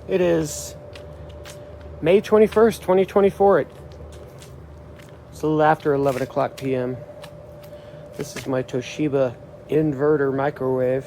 It is May 21st, 2024. It's a little after 11 o'clock p.m. This is my Toshiba inverter microwave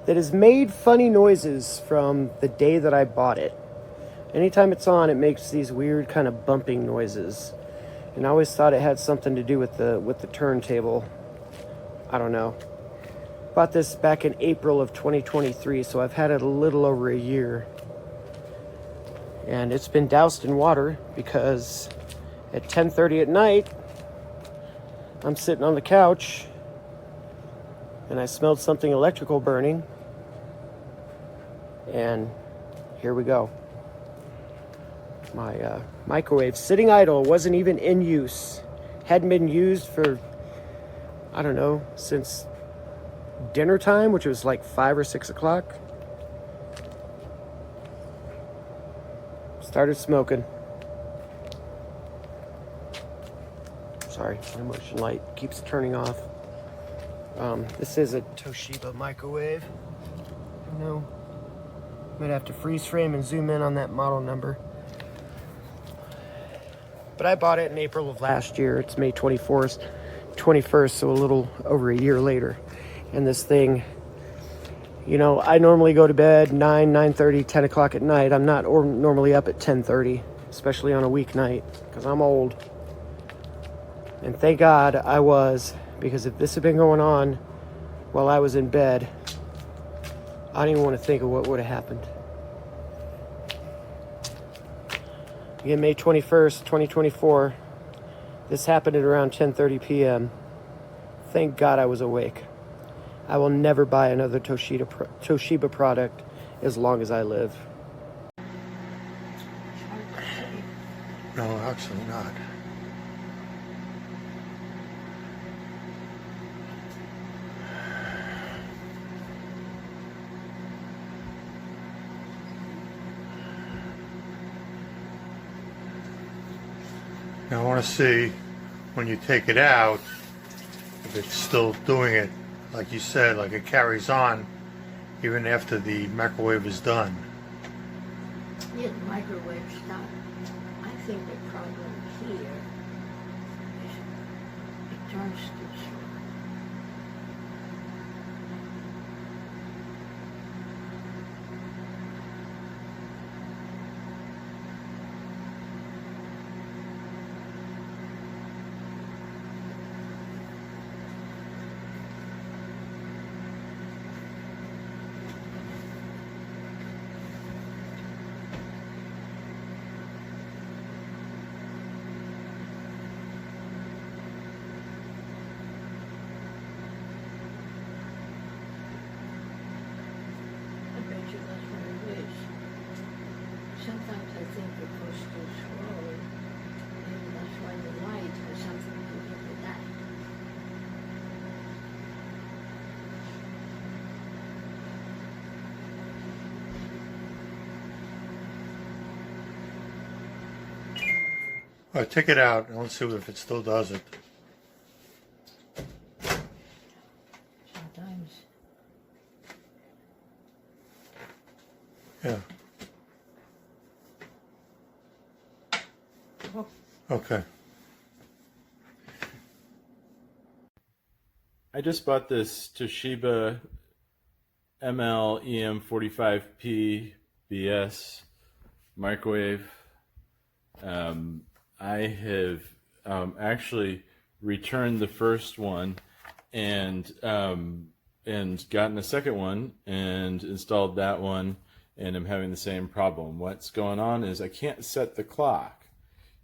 that has made funny noises from the day that I bought it. Anytime it's on, it makes these weird kind of bumping noises. And I always thought it had something to do with the turntable. I don't know. Bought this back in April of 2023, so I've had it a little over a year. And it's been doused in water because at 10:30 at night, I'm sitting on the couch and I smelled something electrical burning. And here we go. My microwave sitting idle, wasn't even in use. Hadn't been used for, I don't know, since dinner time, which was like 5 or 6 o'clock. Started smoking. Sorry, my motion light keeps turning off. This is a Toshiba microwave. I know, might have to freeze frame and zoom in on that model number. But I bought it in April of last year. It's May 21st, so a little over a year later. And this thing, you know, I normally go to bed 9:30, 10 o'clock at night. I'm not normally up at 10:30, especially on a weeknight, because I'm old. And thank God I was, because if this had been going on while I was in bed, I don't even want to think of what would have happened. Again, May 21st, 2024. This happened at around 10:30 p.m. Thank God I was awake. I will never buy another Toshiba product as long as I live. No, actually not. Now I want to see when you take it out if it's still doing it, like you said, like it carries on even after the microwave is done. Yeah, the microwave stopped. I think the problem here is it turns too slow. Sometimes I think it goes too slow. Maybe that's why the light has something to do with that. All right, take it out and let's see if it still does it. Sometimes. Yeah. Oh. Okay. I just bought this Toshiba ML-EM35P BS microwave. I have actually returned the first one and gotten a second one and installed that one, and I'm having the same problem. What's going on is I can't set the clock.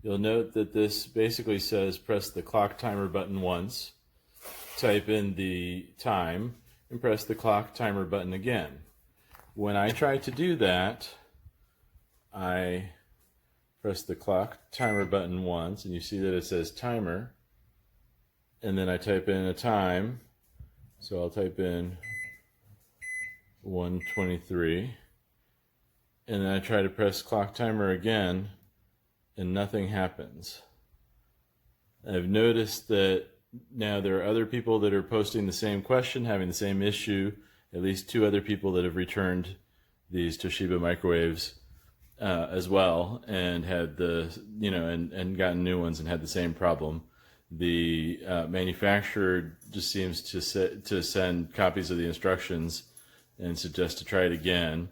You'll note that this basically says press the clock timer button once, type in the time, and press the clock timer button again. When I try to do that, I press the clock timer button once, and you see that it says timer, and then I type in a time, so I'll type in 1:23, and then I try to press clock timer again, and nothing happens. I've noticed that now there are other people that are posting the same question, having the same issue, at least 2 other people that have returned these Toshiba microwaves as well, and had the and gotten new ones and had the same problem. The manufacturer just seems to send copies of the instructions and suggest to try it again.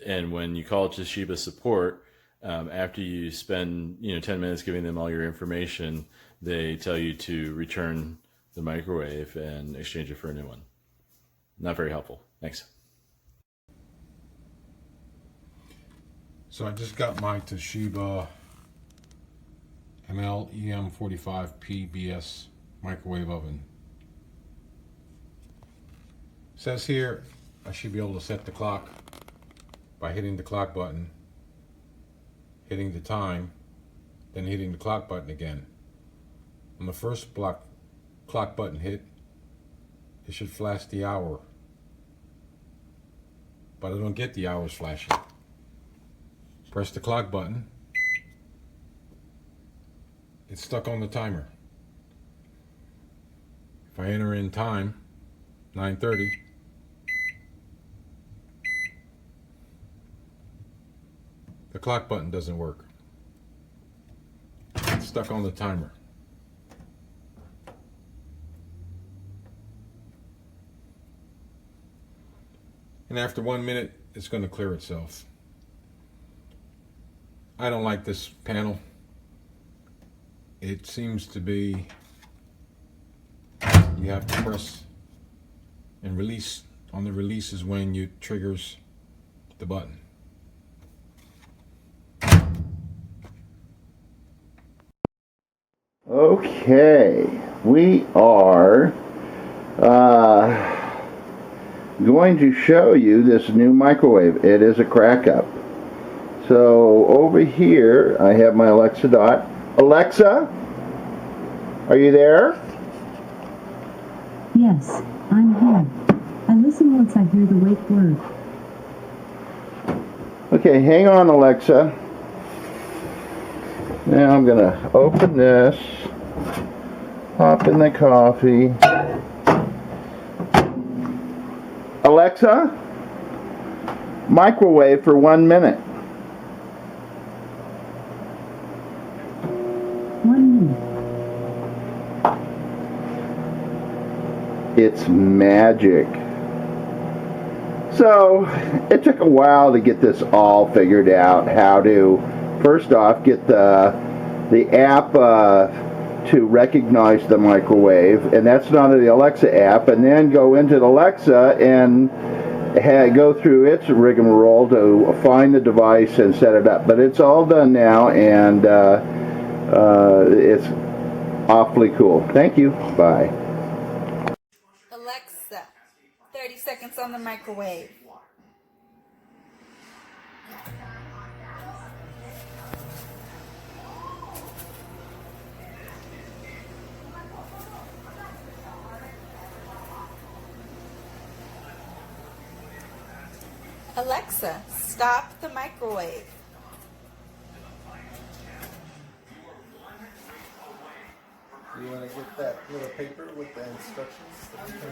And when you call Toshiba support, after you spend 10 minutes giving them all your information, they tell you to return the microwave and exchange it for a new one. Not very helpful. Thanks. So I just got my Toshiba ML-EM34P BS microwave oven. It says here I should be able to set the clock by hitting the clock button, hitting the time, then hitting the clock button again. On the first clock button hit, it should flash the hour, but I don't get the hours flashing. Press the clock button, it's stuck on the timer. If I enter in time, 9:30, the clock button doesn't work. It's stuck on the timer. And after 1 minute, it's going to clear itself. I don't like this panel. It seems to be you have to press and release. On the release is when you triggers the button. Okay, we are going to show you this new microwave. It is a crack up. So over here I have my Alexa Dot. Alexa, are you there? Yes, I'm here. I listen once I hear the wake word. Okay, hang on, Alexa. Now I'm going to open this, hop in the coffee. Alexa, microwave for 1 minute. 1 minute. It's magic. So it took a while to get this all figured out, how to first off get the app to recognize the microwave, and that's not the Alexa app, and then go into the Alexa and go through its rigmarole to find the device and set it up. But it's all done now, and it's awfully cool. Thank you. Bye. Alexa, 30 seconds on the microwave. Alexa, stop the microwave. You want to get that little paper with the instructions that you can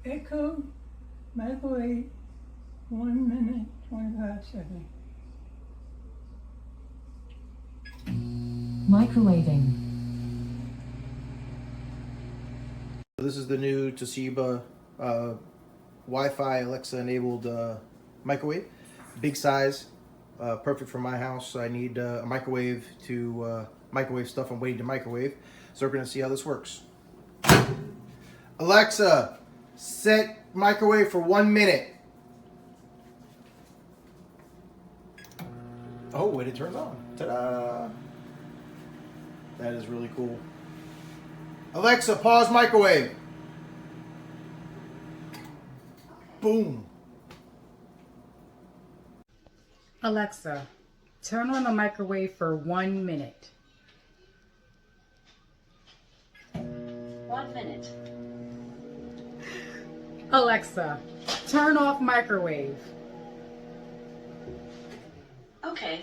Echo microwave 1 minute 25 seconds. Microwaving. This is the new Toshiba Wi-Fi Alexa enabled microwave. Big size, perfect for my house. I need a microwave to microwave stuff I'm waiting to microwave. So we're going to see how this works. Alexa, set microwave for 1 minute. Oh, and it turns on. Ta-da! That is really cool. Alexa, pause microwave. Boom. Alexa, turn on the microwave for 1 minute. 1 minute. Alexa, turn off microwave. Okay.